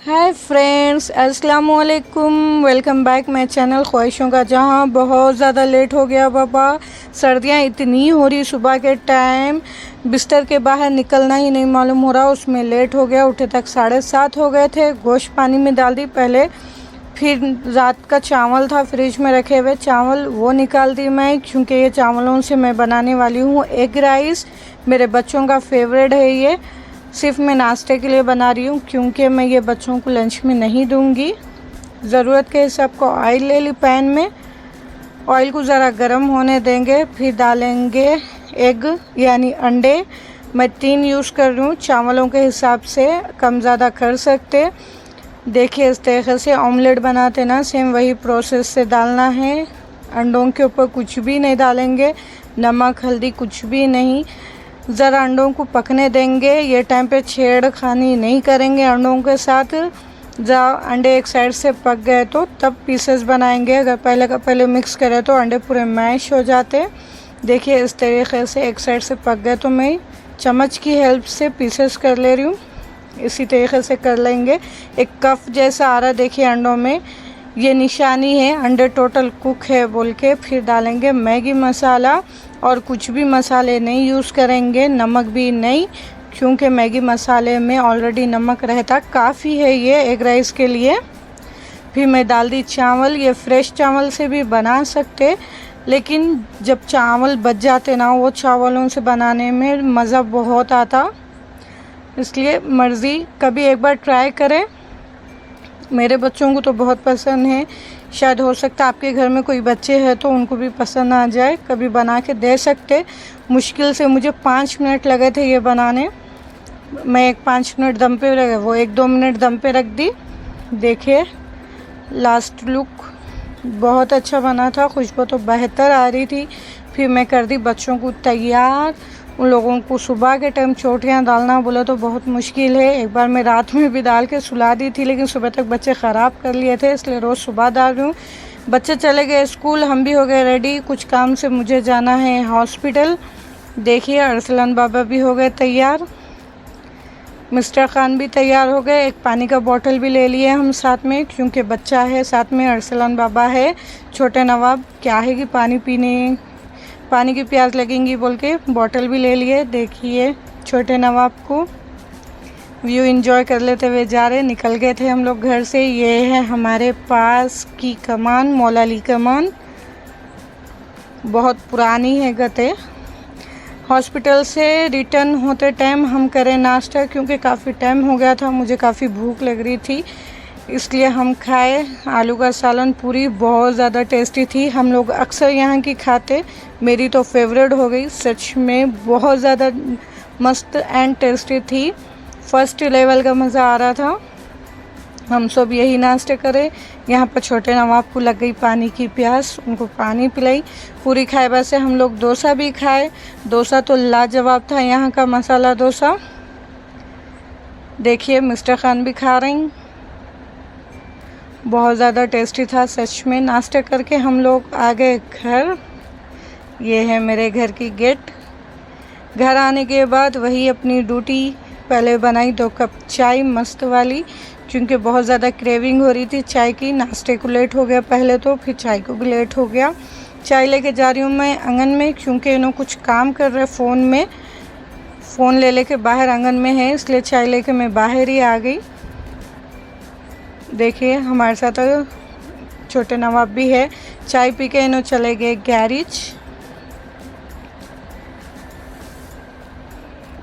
Hi friends, अस्सलाम वालेकुम। Welcome back my channel ख्वाहिशों का जहां। बहुत ज़्यादा लेट हो गया बाबा। सर्दियां इतनी हो रही, सुबह के टाइम बिस्तर के बाहर निकलना ही नहीं मालूम हो रहा, उसमें लेट हो गया। उठे तक 7:30 हो गए थे। गोश्त पानी में डाल दी पहले, फिर रात का चावल था फ्रिज में रखे हुए चावल, वो निकाल दी मैं, क्योंकि ये चावलों से मैं बनाने वाली हूँ एग राइस। मेरे बच्चों का फेवरेट है ये। सिर्फ मैं नाश्ते के लिए बना रही हूँ, क्योंकि मैं ये बच्चों को लंच में नहीं दूँगी। ज़रूरत के हिसाब को ऑयल ले ली पैन में। ऑयल को ज़रा गर्म होने देंगे, फिर डालेंगे एग यानी अंडे। मैं 3 यूज़ कर रही हूँ, चावलों के हिसाब से कम ज़्यादा कर सकते। देखिए इस तरीके से ऑमलेट बनाते ना, सेम वही प्रोसेस से डालना है। अंडों के ऊपर कुछ भी नहीं डालेंगे, नमक हल्दी कुछ भी नहीं। ज़रा अंडों को पकने देंगे। ये टाइम पे छेड़खानी नहीं करेंगे अंडों के साथ। जब अंडे एक साइड से पक गए तो तब पीसेस बनाएंगे। अगर पहले का पहले मिक्स करें तो अंडे पूरे मैश हो जाते। देखिए इस तरीके से एक साइड से पक गए तो मैं चम्मच की हेल्प से पीसेस कर ले रही हूँ। इसी तरीके से कर लेंगे। एक कफ जैसा आ रहा, देखिए अंडों में ये निशानी है अंडे टोटल कुक है बोल के। फिर डालेंगे मैगी मसाला, और कुछ भी मसाले नहीं यूज़ करेंगे, नमक भी नहीं, क्योंकि मैगी मसाले में ऑलरेडी नमक रहता काफ़ी है ये एग राइस के लिए। फिर मैं डाल दी चावल। ये फ्रेश चावल से भी बना सकते, लेकिन जब चावल बच जाते ना, वो चावलों से बनाने में मज़ा बहुत आता। इसलिए मर्ज़ी, कभी एक बार ट्राई करें। मेरे बच्चों को तो बहुत पसंद है। शायद हो सकता है आपके घर में कोई बच्चे हैं तो उनको भी पसंद आ जाए। कभी बना के दे सकते। मुश्किल से मुझे 5 मिनट लगे थे ये बनाने। मैं एक 5 मिनट दम पे लगे, वो 1-2 मिनट दम पे रख दी। देखिए लास्ट लुक बहुत अच्छा बना था, खुशबू तो बेहतर आ रही थी। फिर मैं कर दी बच्चों को तैयार। उन लोगों को सुबह के टाइम चोटियाँ डालना बोला तो बहुत मुश्किल है। एक बार मैं रात में भी डाल के सुला दी थी, लेकिन सुबह तक बच्चे ख़राब कर लिए थे, इसलिए रोज़ सुबह डाल रही हूँ। बच्चे चले गए स्कूल, हम भी हो गए रेडी। कुछ काम से मुझे जाना है हॉस्पिटल। देखिए अरसलान बाबा भी हो गए तैयार, मिस्टर खान भी तैयार हो गए। एक पानी का बोतल भी ले लिए हम साथ में, क्योंकि बच्चा है साथ में, अरसलान बाबा है, छोटे नवाब क्या है कि पानी की प्यास लगेंगी बोल के बोतल भी ले लिए। देखिए छोटे नवाब को व्यू एंजॉय कर लेते हुए जा रहे। निकल गए थे हम लोग घर से। ये है हमारे पास की कमान, मौला अली कमान, बहुत पुरानी है गते। हॉस्पिटल से रिटर्न होते टाइम हम करें नाश्ता, क्योंकि काफ़ी टाइम हो गया था, मुझे काफ़ी भूख लग रही थी, इसलिए हम खाए आलू का सालन पूरी। बहुत ज़्यादा टेस्टी थी। हम लोग अक्सर यहाँ की खाते, मेरी तो फेवरेट हो गई। सच में बहुत ज़्यादा मस्त एंड टेस्टी थी। फर्स्ट लेवल का मज़ा आ रहा था। हम सब यही नाश्ते करें। यहाँ पर छोटे नवाब को लग गई पानी की प्यास, उनको पानी पिलाई। पूरी खाए से हम लोग डोसा भी खाए। डोसा तो लाजवाब था, यहाँ का मसाला डोसा। देखिए मिस्टर खान भी खा रही, बहुत ज़्यादा टेस्टी था सच में। नाश्ते करके हम लोग आ गए घर। ये है मेरे घर की गेट। घर आने के बाद वही अपनी ड्यूटी, पहले बनाई 2 कप चाय मस्त वाली, क्योंकि बहुत ज़्यादा क्रेविंग हो रही थी चाय की। नाश्ते को लेट हो गया पहले तो, फिर चाय को भी लेट हो गया। चाय लेके जा रही हूँ मैं आंगन में, क्योंकि इन्हों कुछ काम कर रहे फ़ोन में। फ़ोन ले लेके बाहर आंगन में है, इसलिए चाय लेके मैं बाहर ही आ गई। देखिए हमारे साथ छोटे नवाब भी है। चाय पी के इन्हों चले गए गैरेज।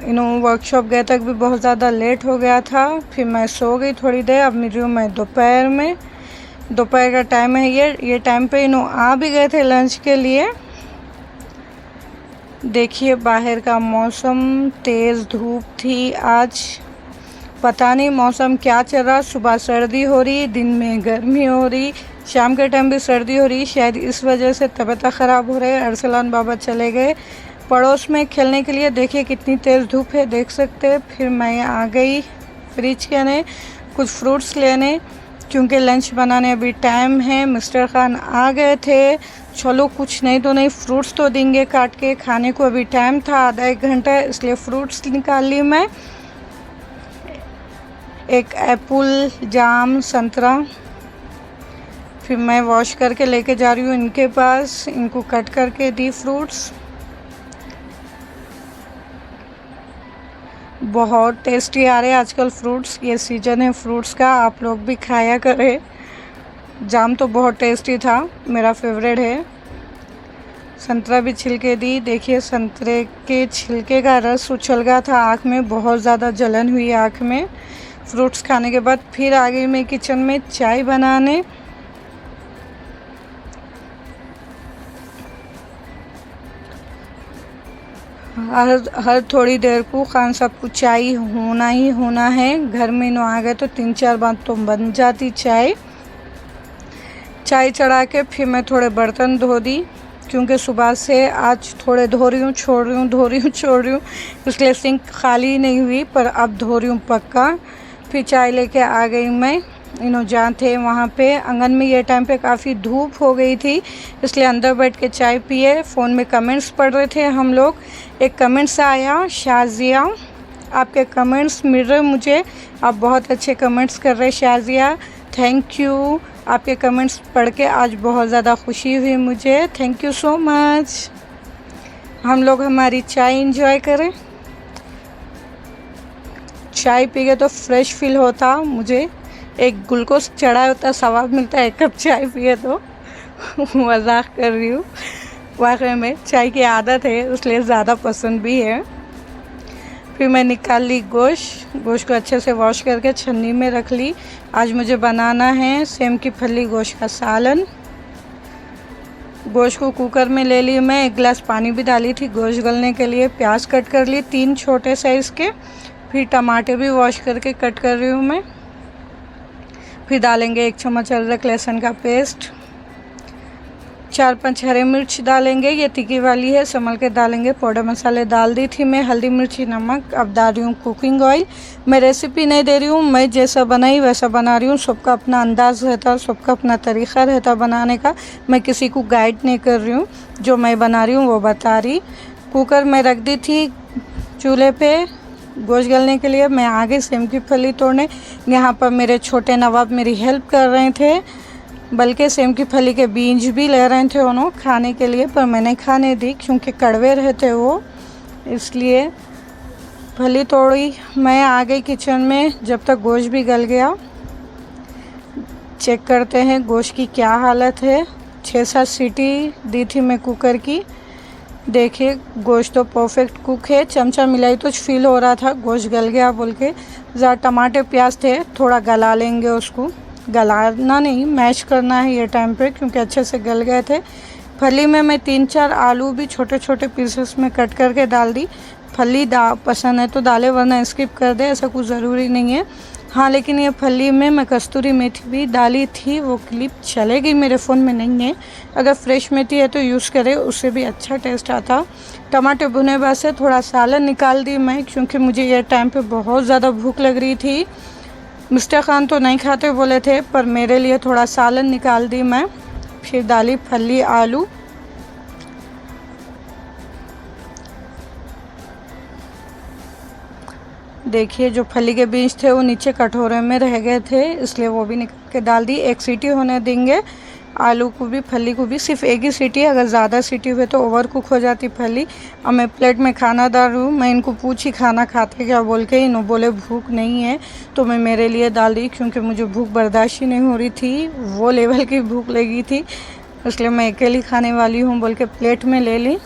इन्हों वर्कशॉप गए तक भी बहुत ज़्यादा लेट हो गया था। फिर मैं सो गई थोड़ी देर। अब मिल रही हूँ मैं दोपहर में। दोपहर का टाइम है ये टाइम पे इन्हों आ भी गए थे लंच के लिए। देखिए बाहर का मौसम, तेज़ धूप थी आज। पता नहीं मौसम क्या चल रहा। सुबह सर्दी हो रही, दिन में गर्मी हो रही, शाम के टाइम भी सर्दी हो रही। शायद इस वजह से तबीयत ख़राब हो रही है। अरसलान बाबा चले गए पड़ोस में खेलने के लिए। देखिए कितनी तेज़ धूप है, देख सकते हैं। फिर मैं आ गई फ्रिज के ने कुछ फ्रूट्स लेने, क्योंकि लंच बनाने अभी टाइम है। मिस्टर खान आ गए थे, चलो कुछ नहीं तो नहीं फ्रूट्स तो देंगे काट के। खाने को अभी टाइम था, आधा 1 घंटा, इसलिए फ्रूट्स निकाल ली मैं। एक एप्पल, जाम, संतरा। फिर मैं वॉश करके लेके जा रही हूँ इनके पास, इनको कट करके दी फ्रूट्स। बहुत टेस्टी आ रहे हैं आजकल फ्रूट्स, ये सीज़न है फ्रूट्स का, आप लोग भी खाया करें। जाम तो बहुत टेस्टी था, मेरा फेवरेट है। संतरा भी छिलके दी। देखिए संतरे के छिलके का रस उछल गया था आँख में, बहुत ज़्यादा जलन हुई आँख में। फ्रूट्स खाने के बाद फिर आ गई मैं किचन में चाय बनाने। हर थोड़ी देर को खान साहब को चाय होना ही होना है। घर में नो आ गए तो 3-4 बार तो बन जाती चाय। चाय चढ़ा के फिर मैं थोड़े बर्तन धो दी, क्योंकि सुबह से आज थोड़े धो रही हूँ छोड़ रही हूँ, धो रही हूँ छोड़ रही हूँ, इसलिए सिंक खाली नहीं हुई, पर अब धो रही हूँ पक्का। फिर चाय लेके आ गई मैं, इन्हों जहाँ थे वहाँ पे। आंगन में ये टाइम पे काफ़ी धूप हो गई थी, इसलिए अंदर बैठ के चाय पिए। फ़ोन में कमेंट्स पढ़ रहे थे हम लोग। एक कमेंट्स आया, शाजिया, आपके कमेंट्स मिल रहे मुझे, आप बहुत अच्छे कमेंट्स कर रहे शाजिया, थैंक यू। आपके कमेंट्स पढ़ के आज बहुत ज़्यादा खुशी हुई मुझे, थैंक यू सो मच। हम लोग हमारी चाय इंजॉय करें। चाय पी के तो फ्रेश फील होता मुझे, एक ग्लूकोज चढ़ा होता, सवाब मिलता है एक कप चाय पिए तो। मजाक कर रही हूँ, वाकई में चाय की आदत है इसलिए ज़्यादा पसंद भी है। फिर मैं निकाल ली गोश्त को अच्छे से वॉश करके छन्नी में रख ली। आज मुझे बनाना है सेम की फली गोश्त का सालन। गोश्त को कुकर में ले ली मैं, 1 गिलास पानी भी डाली थी गोश्त गलने के लिए। प्याज कट कर लिए 3 छोटे साइज़ के। फिर टमाटर भी वॉश करके कट कर रही हूँ मैं। फिर डालेंगे 1 चम्मच अदरक लहसुन का पेस्ट, 4-5 हरे मिर्च डालेंगे, ये तीखी वाली है, संभल के डालेंगे। पाउडर मसाले डाल दी थी मैं, हल्दी मिर्ची नमक। अब डाल रही हूँ कुकिंग ऑयल। मैं रेसिपी नहीं दे रही हूँ, मैं जैसा बनाई वैसा बना रही हूँ। सबका अपना अंदाज़ रहता, सबका अपना तरीक़ा रहता बनाने का, मैं किसी को गाइड नहीं कर रही हूँ, जो मैं बना रही हूँ वो बता रही। कुकर में रख दी थी चूल्हे पे गोश्त गलने के लिए। मैं आगे सेम की फली तोड़ने, यहाँ पर मेरे छोटे नवाब मेरी हेल्प कर रहे थे, बल्कि सेम की फली के बीज भी ले रहे थे उन्होंने खाने के लिए, पर मैंने खाने दी क्योंकि कड़वे रहते वो, इसलिए फली तोड़ी। मैं आ गई किचन में, जब तक गोश्त भी गल गया। चेक करते हैं गोश्त की क्या हालत है। 6-7 सीटी दी थी मैं कुकर की। देखिए गोश्त तो परफेक्ट कुक है, चमचा मिलाई तो फील हो रहा था गोश्त गल गया बोल के। ज़्यादा टमाटर प्याज थे, थोड़ा गला लेंगे उसको, गलाना नहीं मैश करना है ये टाइम पे, क्योंकि अच्छे से गल गए थे। फली में मैं 3-4 आलू भी छोटे छोटे पीसेस में कट करके डाल दी। फली पसंद है तो डाले, वरना स्किप कर दे, ऐसा कुछ ज़रूरी नहीं है। हाँ, लेकिन ये फली में मैं कस्तूरी मेथी भी डाली थी, वो क्लिप चलेगी मेरे फ़ोन में नहीं है। अगर फ्रेश मेथी है तो यूज़ करें, उससे भी अच्छा टेस्ट आता। टमाटर भुने बाद से थोड़ा सालन निकाल दी मैं, क्योंकि मुझे ये टाइम पे बहुत ज़्यादा भूख लग रही थी। मिस्टर खान तो नहीं खाते बोले थे, पर मेरे लिए थोड़ा सालन निकाल दी मैं। फिर डाली फली आलू। देखिए जो फली के बीज थे वो नीचे कटोरे में रह गए थे, इसलिए वो भी निकाल के डाल दी। 1 सीटी होने देंगे आलू को भी फली को भी, सिर्फ 1 ही सीटी, अगर ज़्यादा सीटी हुए तो ओवर कुक हो जाती फली। अब मैं प्लेट में खाना डाल रही हूँ। मैं इनको पूछी खाना खाते क्या बोल के, इन्होंने बोले भूख नहीं है, तो मैं मेरे लिए डाल दी, क्योंकि मुझे भूख बर्दाश्त ही नहीं हो रही थी, वो लेवल की भूख लगी थी, इसलिए मैं अकेली खाने वाली हूँ बोल के प्लेट में ले ली।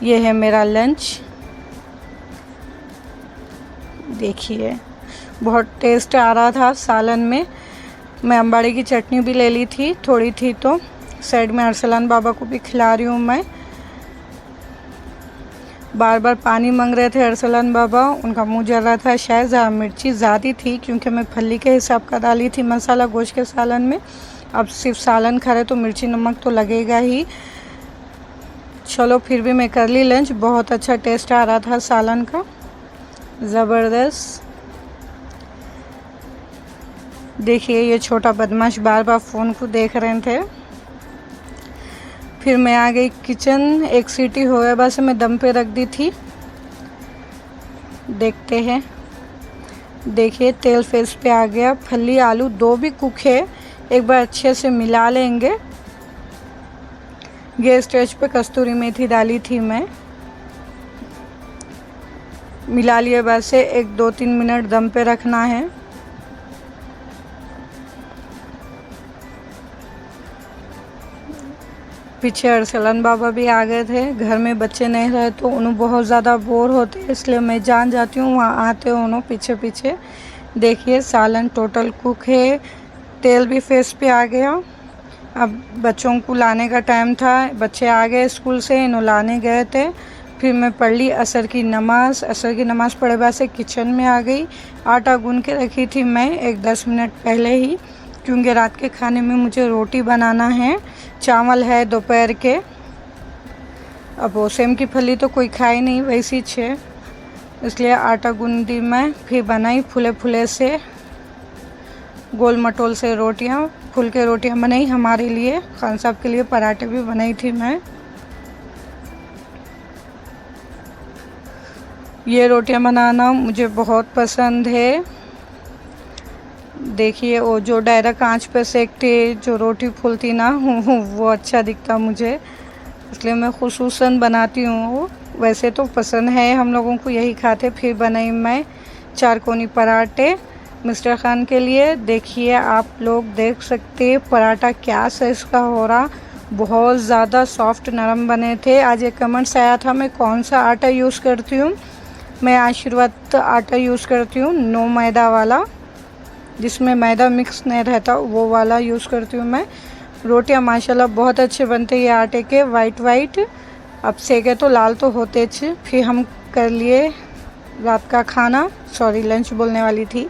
ये है मेरा लंच। देखिए बहुत टेस्ट आ रहा था सालन में। मैं अम्बाड़ी की चटनी भी ले ली थी, थोड़ी थी तो साइड में अरसलान बाबा को भी खिला रही हूँ मैं। बार बार पानी मांग रहे थे अरसलान बाबा, उनका मुँह जल रहा था। शायद मिर्ची ज़्यादा थी, क्योंकि मैं फली के हिसाब का डाली थी मसाला गोश्त के सालन में। अब सिर्फ सालन खा रहे तो मिर्ची नमक तो लगेगा ही। चलो फिर भी मैं कर ली लंच। बहुत अच्छा टेस्ट आ रहा था सालन का, ज़बरदस्त। देखिए ये छोटा बदमाश बार बार फ़ोन को देख रहे थे। फिर मैं आ गई किचन। 1 सीटी हो गया, बस मैं दम पे रख दी थी। देखते हैं देखिए तेल फेस पे आ गया। फली आलू 2 भी कुक है, एक बार अच्छे से मिला लेंगे। गैस स्टेज पे कस्तूरी मेथी डाली थी मैं, मिला लिए। बस 1-2-3 मिनट दम पे रखना है। पीछे अरसलन बाबा भी आ गए थे। घर में बच्चे नहीं रहे तो उन्हें बहुत ज़्यादा बोर होते, इसलिए मैं जान जाती हूँ वहाँ आते हो उन्होंने पीछे पीछे। देखिए सालन टोटल कुक है, तेल भी फेस पे आ गया। अब बच्चों को लाने का टाइम था, बच्चे आ गए स्कूल से, इन्हों लाने गए थे। फिर मैं पढ़ ली असर की नमाज़। असर की नमाज़ पढ़े बाद से किचन में आ गई। आटा गूंद के रखी थी मैं 10 मिनट पहले ही, क्योंकि रात के खाने में मुझे रोटी बनाना है। चावल है दोपहर के। अब वो सेम की फली तो कोई खाए नहीं, वैसी छे, इसलिए आटा गूंदी मैं। फिर बनाई फुले फुले से गोल मटोल से रोटियां, फुल के रोटियां बनाई हमारे लिए। खान साहब के लिए पराठे भी बनाई थी मैं। ये रोटियां बनाना मुझे बहुत पसंद है। देखिए वो जो डायरेक्ट आंच पे सेकते जो रोटी फूलती ना वो अच्छा दिखता मुझे, इसलिए मैं खुसूसन बनाती हूँ। वैसे तो पसंद है हम लोगों को, यही खाते। फिर बनाई मैं 4 कोनी पराठे मिस्टर खान के लिए। देखिए आप लोग देख सकते पराठा क्या साइज़ का हो रहा, बहुत ज़्यादा सॉफ्ट नरम बने थे। आज एक कमेंट्स आया था मैं कौन सा आटा यूज़ करती हूँ। मैं आशीर्वाद आटा यूज़ करती हूँ, नो मैदा वाला, जिसमें मैदा मिक्स नहीं रहता, वो वाला यूज़ करती हूँ मैं। रोटियां माशाल्लाह बहुत अच्छे बनते हैं ये आटे के, वाइट। अब सेके तो लाल तो होते थे। फिर हम कर लिए रात का खाना, सॉरी लंच बोलने वाली थी।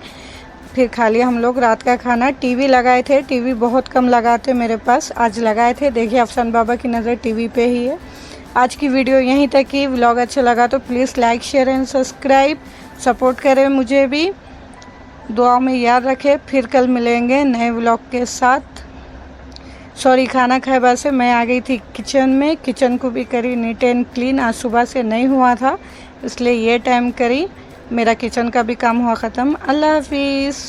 फिर खा लिया हम लोग रात का खाना। टीवी लगाए थे, टीवी बहुत कम लगाते मेरे पास, आज लगाए थे। देखिए अफसान बाबा की नज़र टीवी पे ही है। आज की वीडियो यहीं तक ही। व्लॉग अच्छा लगा तो please like share and subscribe, support करें मुझे भी, दुआ में याद रखें। फिर कल मिलेंगे नए व्लॉग के साथ। सॉरी खाना खाए बाद से मैं आ गई थी किचन में, किचन को भी करी नीट एंड क्लीन। आज सुबह से नहीं हुआ था, इसलिए ये टाइम करी। मेरा किचन का भी काम हुआ ख़त्म। अल्लाह हाफिज़।